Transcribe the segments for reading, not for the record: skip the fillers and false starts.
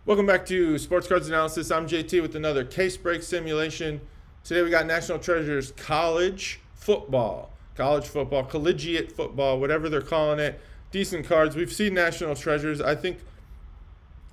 Welcome back to Sports Cards Analysis. I'm JT with another case break simulation. Today we got National Treasures college football, collegiate football, whatever they're calling it. Decent cards. We've seen National Treasures. I think,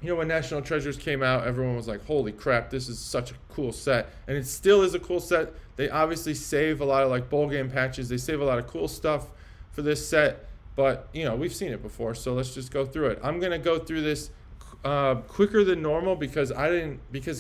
when National Treasures came out, everyone was like, holy crap, this is such a cool set. And it still is a cool set. They obviously save a lot of like bowl game patches. They save a lot of cool stuff for this set. But, we've seen it before, so let's just go through it. I'm going to go through this quicker than normal because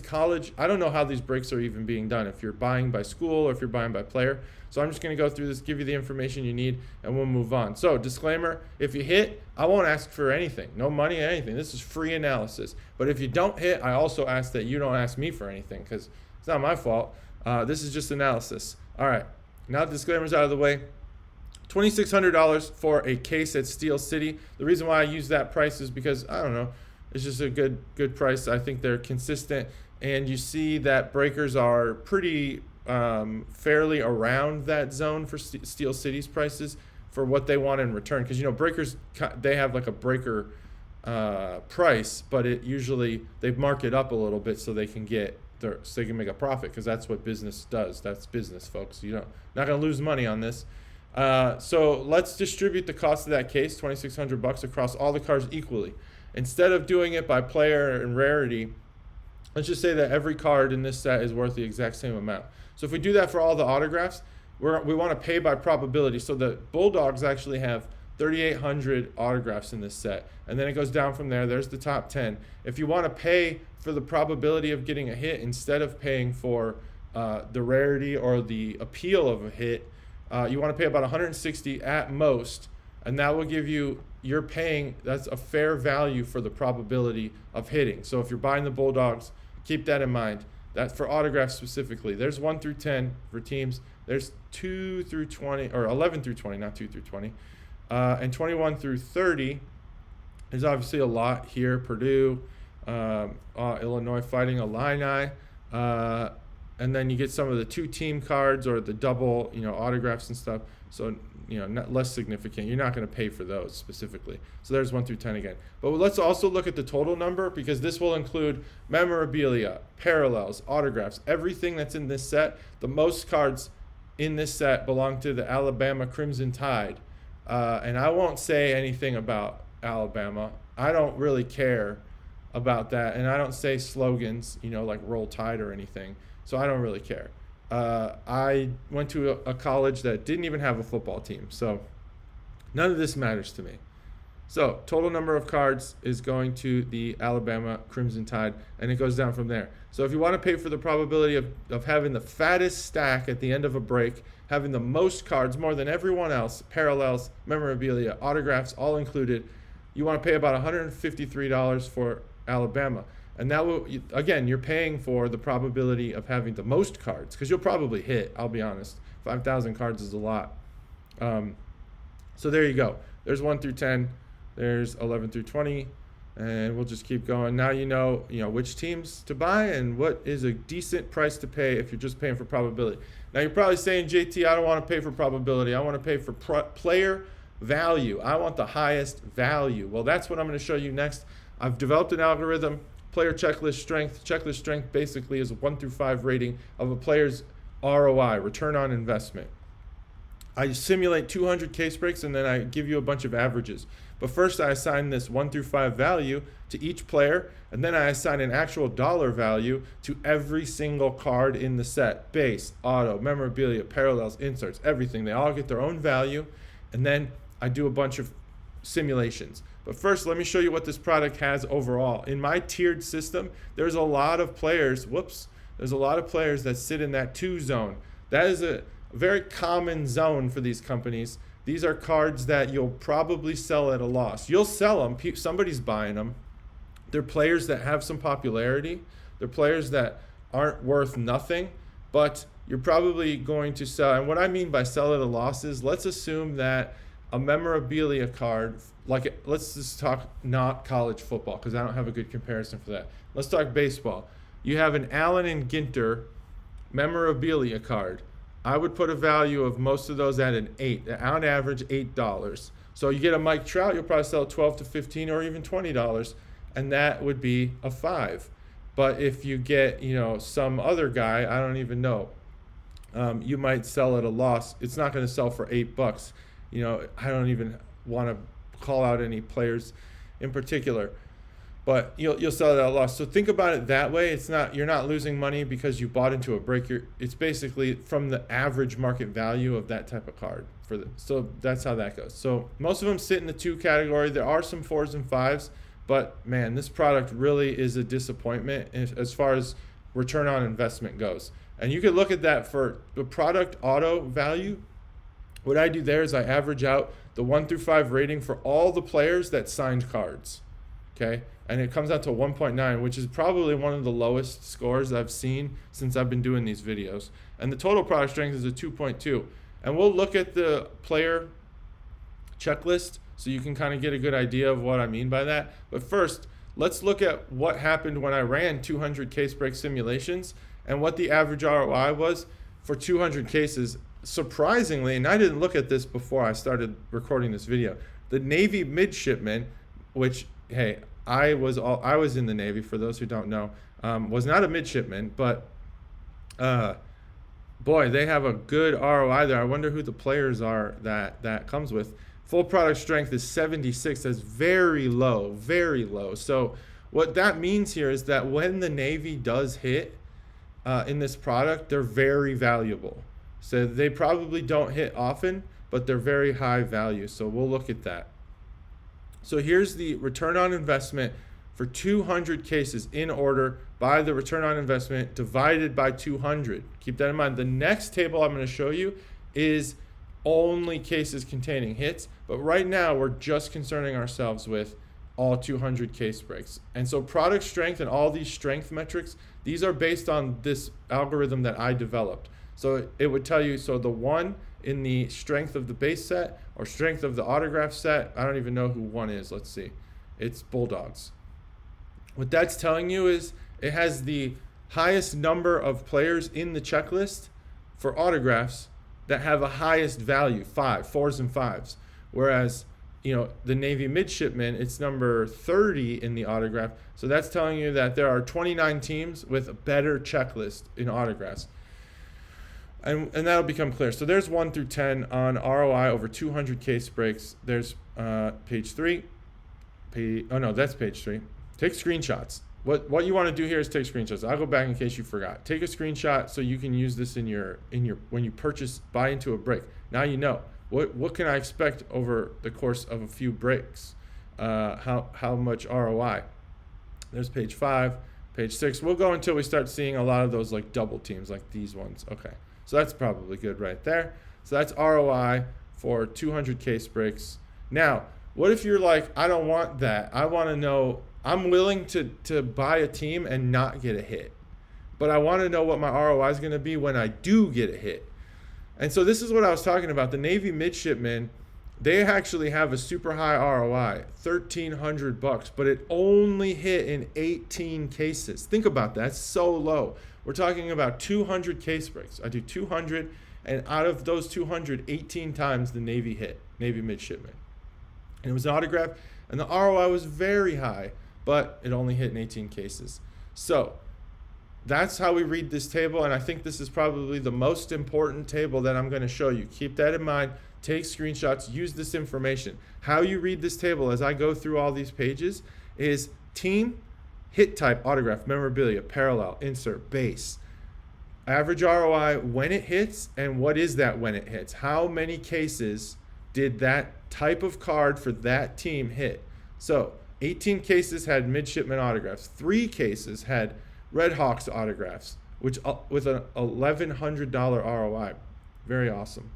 college, I don't know how these breaks are even being done, if you're buying by school or if you're buying by player. So I'm just going to go through this, give you the information you need, and we'll move on. So disclaimer, if you hit, I won't ask for anything, no money or anything. This is free analysis. But if you don't hit, I also ask that you don't ask me for anything because it's not my fault. This is just analysis. All right, now the disclaimer's out of the way. $2,600 for a case at Steel City. The reason why I use that price is because, I don't know, it's just a good price. I think they're consistent, and you see that breakers are pretty fairly around that zone for Steel City's prices for what they want in return. Because breakers, they have like a breaker price, but it usually they mark it up a little bit so they can make a profit, because that's what business does. That's business, folks. Not gonna lose money on this. So let's distribute the cost of that case, $2,600, across all the cards equally. Instead of doing it by player and rarity, let's just say that every card in this set is worth the exact same amount. So if we do that for all the autographs, we want to pay by probability. So the Bulldogs actually have 3,800 autographs in this set, and then it goes down from there. There's the top 10. If you want to pay for the probability of getting a hit instead of paying for the rarity or the appeal of a hit, you want to pay about $160 at most, and that will give you, that's a fair value for the probability of hitting. So if you're buying the Bulldogs, keep that in mind. That's for autographs specifically. There's 1 through 10 for teams. There's 2 through 20, or 11 through 20, not 2 through 20. And 21 through 30 is obviously a lot here. Purdue, Illinois Fighting Illini. And then you get some of the 2-team cards or the double, autographs and stuff. So, not less significant. You're not going to pay for those specifically. So there's 1 through 10 again. But let's also look at the total number, because this will include memorabilia, parallels, autographs, everything that's in this set. The most cards in this set belong to the Alabama Crimson Tide. And I won't say anything about Alabama. I don't really care about that. And I don't say slogans, like Roll Tide or anything. So I don't really care. I went to a college that didn't even have a football team, so none of this matters to me. So total number of cards is going to the Alabama Crimson Tide, and it goes down from there. So if you want to pay for the probability of having the fattest stack at the end of a break, having the most cards, more than everyone else, parallels, memorabilia, autographs, all included, you want to pay about $153 for Alabama. And that will, again, you're paying for the probability of having the most cards, because you'll probably hit, I'll be honest. 5,000 cards is a lot. So there you go. There's 1 through 10. There's 11 through 20. And we'll just keep going. Now you know which teams to buy and what is a decent price to pay if you're just paying for probability. Now you're probably saying, JT, I don't want to pay for probability. I want to pay for player value. I want the highest value. Well, that's what I'm going to show you next. I've developed an algorithm. Player checklist strength. Checklist strength basically is a 1 through 5 rating of a player's ROI, return on investment. I simulate 200 case breaks, and then I give you a bunch of averages. But first I assign this 1 through 5 value to each player, and then I assign an actual dollar value to every single card in the set. Base, auto, memorabilia, parallels, inserts, everything. They all get their own value, and then I do a bunch of simulations. But first, let me show you what this product has overall. In my tiered system, there's a lot of players, there's a lot of players that sit in that 2 zone. That is a very common zone for these companies. These are cards that you'll probably sell at a loss. You'll sell them, somebody's buying them. They're players that have some popularity. They're players that aren't worth nothing, but you're probably going to sell. And what I mean by sell at a loss is, let's assume that a memorabilia card, let's just talk not college football, because I don't have a good comparison for that. Let's talk baseball. You have an Allen and Ginter memorabilia card. I would put a value of most of those at an 8, on average $8. So you get a Mike Trout, you'll probably sell $12 to $15 or even $20. and that would be a 5. But if you get, some other guy, I don't even know, you might sell at a loss. It's not going to sell for $8. I don't even want to call out any players in particular, but you'll sell it at a loss. So think about it that way. You're not losing money because you bought into a break. It's basically from the average market value of that type of card so that's how that goes. So most of them sit in the 2 category. There are some 4s and 5s, but man, this product really is a disappointment as far as return on investment goes. And you can look at that for the product auto value. What I do there is I average out the 1 through 5 rating for all the players that signed cards. Okay, and it comes out to 1.9, which is probably one of the lowest scores I've seen since I've been doing these videos. And the total product strength is a 2.2. And we'll look at the player checklist so you can kind of get a good idea of what I mean by that. But first, let's look at what happened when I ran 200 case break simulations and what the average ROI was for 200 cases. Surprisingly, and I didn't look at this before I started recording this video, the Navy midshipman, which, hey, I was in the Navy, for those who don't know, was not a midshipman, but boy, they have a good ROI there. I wonder who the players are that comes with. Full product strength is 76. That's very low, very low. So what that means here is that when the Navy does hit in this product, they're very valuable. So they probably don't hit often, but they're very high value. So we'll look at that. So here's the return on investment for 200 cases in order by the return on investment divided by 200. Keep that in mind. The next table I'm going to show you is only cases containing hits, but right now we're just concerning ourselves with all 200 case breaks. And so product strength and all these strength metrics, these are based on this algorithm that I developed. So it would tell you, so the 1 in the strength of the base set or strength of the autograph set, I don't even know who 1 is. Let's see. It's Bulldogs. What that's telling you is it has the highest number of players in the checklist for autographs that have a highest value, 4s and 5s. Whereas, the Navy midshipman, it's number 30 in the autograph. So that's telling you that there are 29 teams with a better checklist in autographs. And that'll become clear. So there's 1 through 10 on ROI over 200 case breaks. There's page 3. That's page 3. Take screenshots. What you want to do here is take screenshots. I'll go back in case you forgot. Take a screenshot so you can use this in your when you buy into a break. Now you know what can I expect over the course of a few breaks. How much ROI? There's page 5, page 6. We'll go until we start seeing a lot of those like double teams, like these ones. Okay, so that's probably good right there. So that's ROI for 200 case breaks. Now, what if you're like, I don't want that. I want to know. I'm willing to buy a team and not get a hit, but I want to know what my ROI is going to be when I do get a hit. And so this is what I was talking about. The Navy midshipmen, they actually have a super high ROI, $1,300, but it only hit in 18 cases. Think about that. It's so low. We're talking about 200 case breaks. I do 200, and out of those 200, 18 times the Navy hit, Navy midshipmen. And it was an autograph, and the ROI was very high, but it only hit in 18 cases. So that's how we read this table, and I think this is probably the most important table that I'm going to show you. Keep that in mind. Take screenshots. Use this information. How you read this table as I go through all these pages is team, hit type, autograph, memorabilia, parallel, insert, base. Average ROI when it hits, and what is that when it hits? How many cases did that type of card for that team hit? So 18 cases had midshipman autographs. 3 cases had Red Hawks autographs, which with an $1,100 ROI. Very awesome.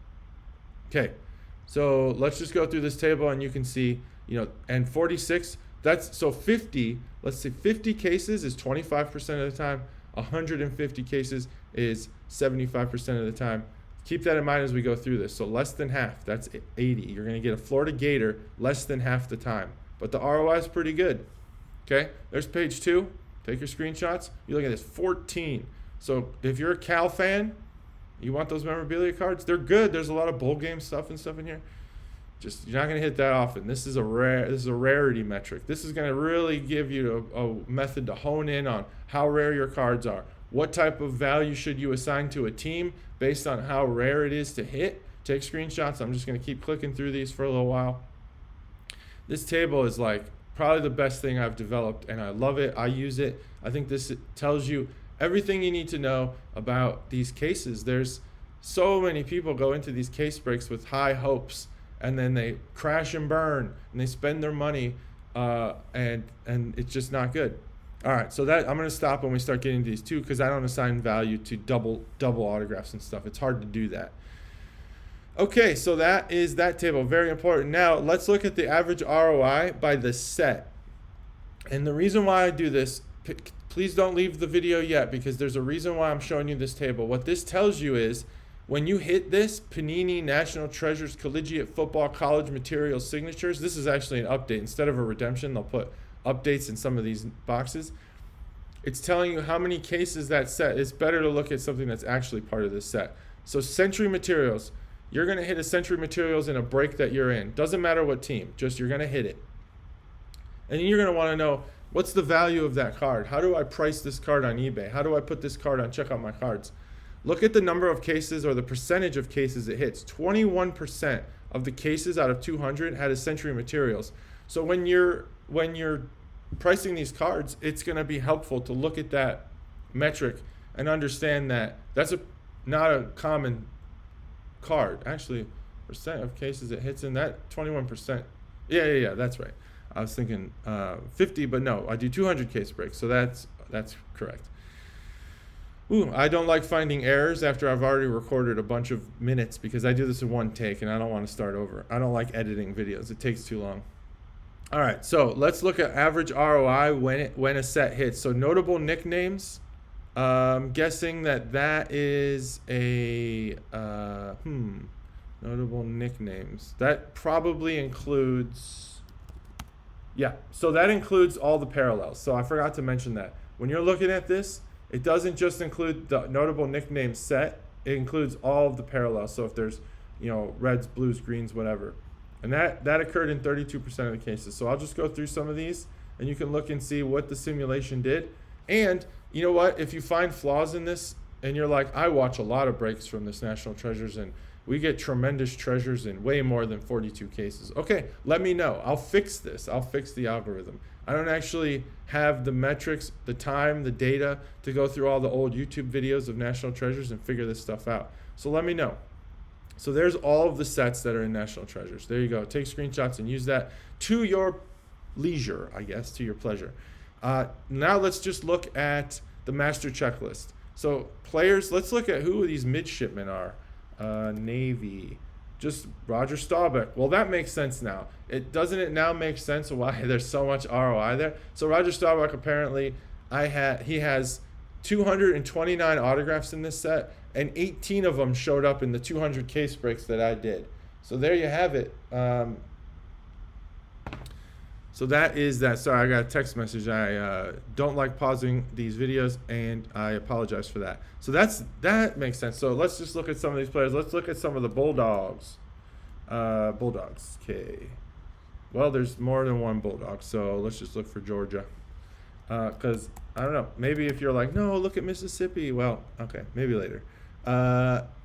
Okay, so let's just go through this table and you can see, and 46, so 50, let's say 50 cases is 25% of the time, 150 cases is 75% of the time. Keep that in mind as we go through this. So less than half, that's 80. You're going to get a Florida Gator less than half the time, but the ROI is pretty good. Okay, there's page 2. Take your screenshots. You look at this, 14. So if you're a Cal fan, you want those memorabilia cards, they're good. There's a lot of bowl game stuff and stuff in here. Just you're not going to hit that often. This is a rarity metric. This is going to really give you a method to hone in on how rare your cards are. What type of value should you assign to a team based on how rare it is to hit? Take screenshots. I'm just going to keep clicking through these for a little while. This table is like probably the best thing I've developed, and I love it. I use it. I think this tells you everything you need to know about these cases. There's so many people go into these case breaks with high hopes, and then they crash and burn, and they spend their money, and it's just not good. All right, so that I'm going to stop when we start getting to these two, because I don't assign value to double autographs and stuff. It's hard to do that. Okay, so that is that table. Very important. Now, let's look at the average ROI by the set. And the reason why I do this, please don't leave the video yet, because there's a reason why I'm showing you this table. What this tells you is when you hit this, Panini, National Treasures, Collegiate Football, College Materials, Signatures, this is actually an update. Instead of a redemption, they'll put updates in some of these boxes. It's telling you how many cases that set. It's better to look at something that's actually part of this set. So Century Materials. You're going to hit a Century Materials in a break that you're in. Doesn't matter what team, just you're going to hit it. And you're going to want to know, what's the value of that card? How do I price this card on eBay? How do I put this card on Check Out My Cards? Look at the number of cases or the percentage of cases it hits. 21% of the cases out of 200 had a Century Materials. So when you're pricing these cards, it's going to be helpful to look at that metric and understand that that's not a common card. Actually, percent of cases it hits in, that 21%. Yeah, that's right. I was thinking 50, but no, I do 200 case breaks, so that's correct. Ooh, I don't like finding errors after I've already recorded a bunch of minutes, because I do this in one take and I don't want to start over. I don't like editing videos. It takes too long. All right, so let's look at average ROI when a set hits. So notable nicknames. Guessing that is a notable nicknames. That probably includes, yeah. So that includes all the parallels. So I forgot to mention that when you're looking at this, it doesn't just include the notable nickname set. It includes all of the parallels. So if there's, reds, blues, greens, whatever, and that occurred in 32% of the cases. So I'll just go through some of these, and you can look and see what the simulation did. And you know what? If you find flaws in this and you're like, I watch a lot of breaks from this National Treasures and we get tremendous treasures in way more than 42 cases. Okay, let me know. I'll fix this. I'll fix the algorithm. I don't actually have the metrics, the time, the data to go through all the old YouTube videos of National Treasures and figure this stuff out. So let me know. So there's all of the sets that are in National Treasures. There you go. Take screenshots and use that to your leisure, I guess, to your pleasure. Now let's just look at the master checklist. So players, let's look at who these midshipmen are. Navy, just Roger Staubach. Well, that makes sense now. Doesn't it now make sense why there's so much ROI there? So Roger Staubach, apparently, he has 229 autographs in this set, and 18 of them showed up in the 200 case breaks that I did. So there you have it. So that is that. Sorry, I got a text message. I don't like pausing these videos, and I apologize for that. So that makes sense. So let's just look at some of these players. Let's look at some of the Bulldogs. Bulldogs, okay. Well, there's more than one Bulldog, so let's just look for Georgia. Because, I don't know, maybe if you're like, no, look at Mississippi. Well, okay, maybe later.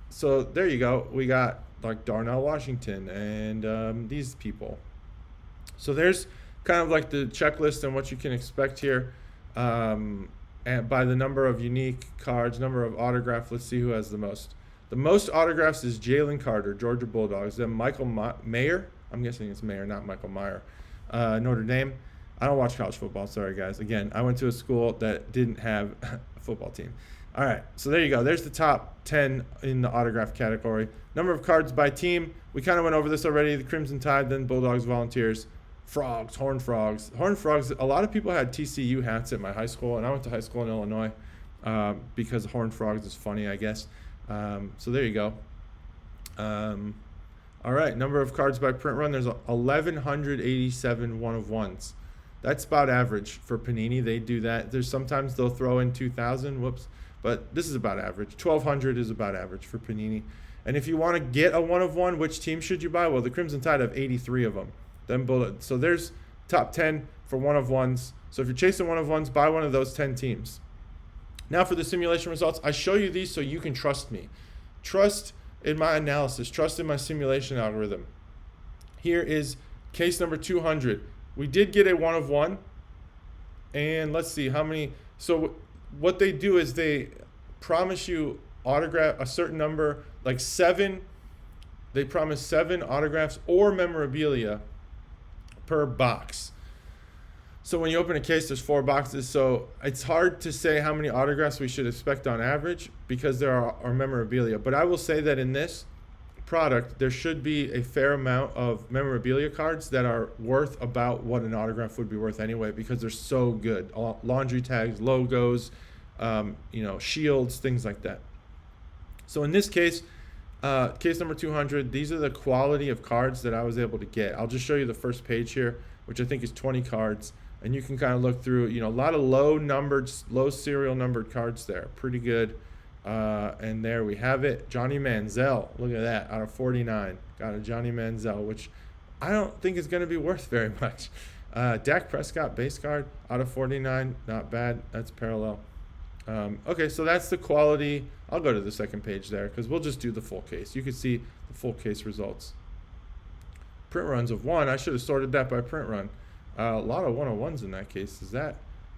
So there you go. We got like Darnell Washington and these people. So there's kind of like the checklist and what you can expect here. And by the number of unique cards, number of autographs, let's see who has the most. The most autographs is Jalen Carter, Georgia Bulldogs. Then Michael Mayer. I'm guessing it's Mayer, not Michael Meyer. Notre Dame. I don't watch college football. Sorry, guys. Again, I went to a school that didn't have a football team. All right, so there you go. There's the top 10 in the autograph category. Number of cards by team. We kind of went over this already. The Crimson Tide, then Bulldogs, Volunteers, Frogs, Horned Frogs. Horned Frogs, a lot of people had TCU hats at my high school, and I went to high school in Illinois because Horned Frogs is funny, I guess. So there you go. All right, number of cards by print run. There's 1,187 one-of-ones. That's about average for Panini. They do that. There's sometimes they'll throw in 2,000. Whoops. But this is about average. 1,200 is about average for Panini. And if you want to get a 1 of 1, which team should you buy? Well, the Crimson Tide have 83 of them. Then bullet. So there's top 10 for 1 of 1s. So if you're chasing 1 of 1s, buy one of those 10 teams. Now for the simulation results, I show you these so you can trust me. Trust in my analysis. Trust in my simulation algorithm. Here is case number 200. We did get a 1 of 1. And let's see how many. So what they do is they promise you autograph a certain number, like 7. They promise 7 autographs or memorabilia per box. So when you open a case, there's 4 boxes. So it's hard to say how many autographs we should expect on average because there are memorabilia. But I will say that in this product, there should be a fair amount of memorabilia cards that are worth about what an autograph would be worth anyway because they're so good. Laundry tags, logos, shields, things like that. So in this case, case number 200, these are the quality of cards that I was able to get. I'll just show you the first page here, which I think is 20 cards. And you can kind of look through, a lot of low serial numbered cards there. Pretty good. And there we have it. Johnny Manziel. Look at that. Out of 49. Got a Johnny Manziel, which I don't think is going to be worth very much. Dak Prescott base card out of 49. Not bad. That's parallel. Okay, so that's the quality. I'll go to the second page there because we'll just do the full case. You can see the full case results. Print runs of 1. I should have sorted that by print run. A lot of 101s in that case. Is that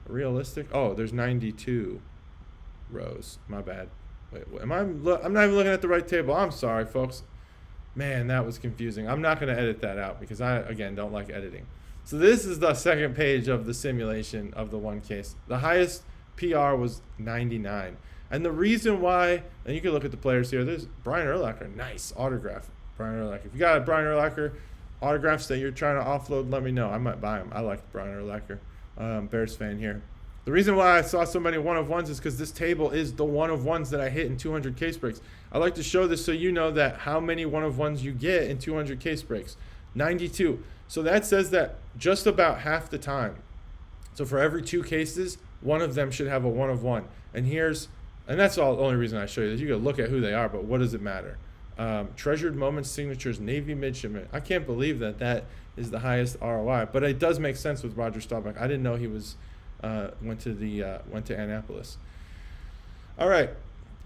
realistic? Oh, there's 92 rows. My bad. Wait, I'm not even looking at the right table. I'm sorry, folks. Man, that was confusing. I'm not going to edit that out because I, again, don't like editing. So this is the second page of the simulation of the 1 case. The highest PR was 99. And the reason why, and you can look at the players here, there's Brian Urlacher. Nice autograph. Brian Urlacher. If you got a Brian Urlacher autographs that you're trying to offload, let me know. I might buy them. I like Brian Urlacher. Bears fan here. The reason why I saw so many 1 of 1s is because this table is the 1 of 1s that I hit in 200 case breaks. I like to show this so you know that how many 1 of 1s you get in 200 case breaks. 92. So that says that just about half the time. So for every 2 cases, one of them should have a 1 of 1. And that's the only reason I show you this. You can look at who they are, but what does it matter? Treasured Moments signatures, Navy midshipman. I can't believe that is the highest ROI, but it does make sense with Roger Staubach. I didn't know he was went to Annapolis. All right,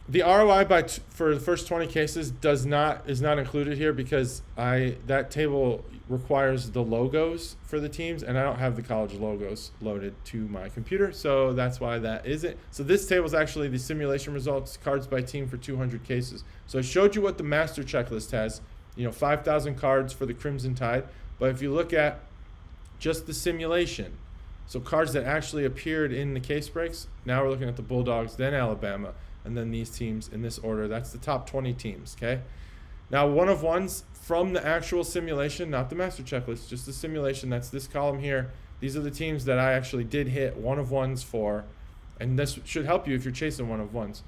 the ROI for the first 20 cases is not included here because that table requires the logos for the teams, and I don't have the college logos loaded to my computer, so that's why that isn't. So this table is actually the simulation results, cards by team for 200 cases. So I showed you what the master checklist has, 5,000 cards for the Crimson Tide, but if you look at just the simulation, so cards that actually appeared in the case breaks, now we're looking at the Bulldogs, then Alabama, and then these teams in this order. That's the top 20 teams, okay? Now, 1 of 1s from the actual simulation, not the master checklist, just the simulation. That's this column here. These are the teams that I actually did hit 1 of 1s for, and this should help you if you're chasing 1 of 1s.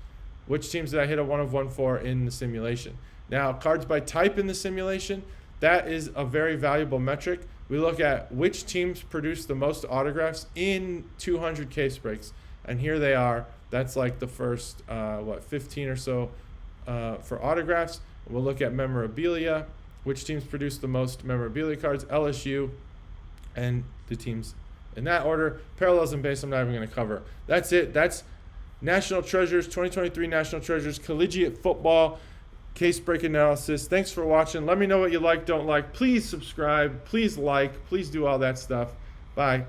Which teams did I hit a 1 of 1 for in the simulation? Now, cards by type in the simulation, that is a very valuable metric. We look at which teams produce the most autographs in 200 case breaks, and here they are. That's like the first, 15 or so for autographs. We'll look at memorabilia, which teams produce the most memorabilia cards, LSU, and the teams in that order. Parallels and base, I'm not even going to cover. That's it. That's National Treasures, 2023 National Treasures, collegiate football, case break analysis. Thanks for watching. Let me know what you like, don't like. Please subscribe. Please like. Please do all that stuff. Bye.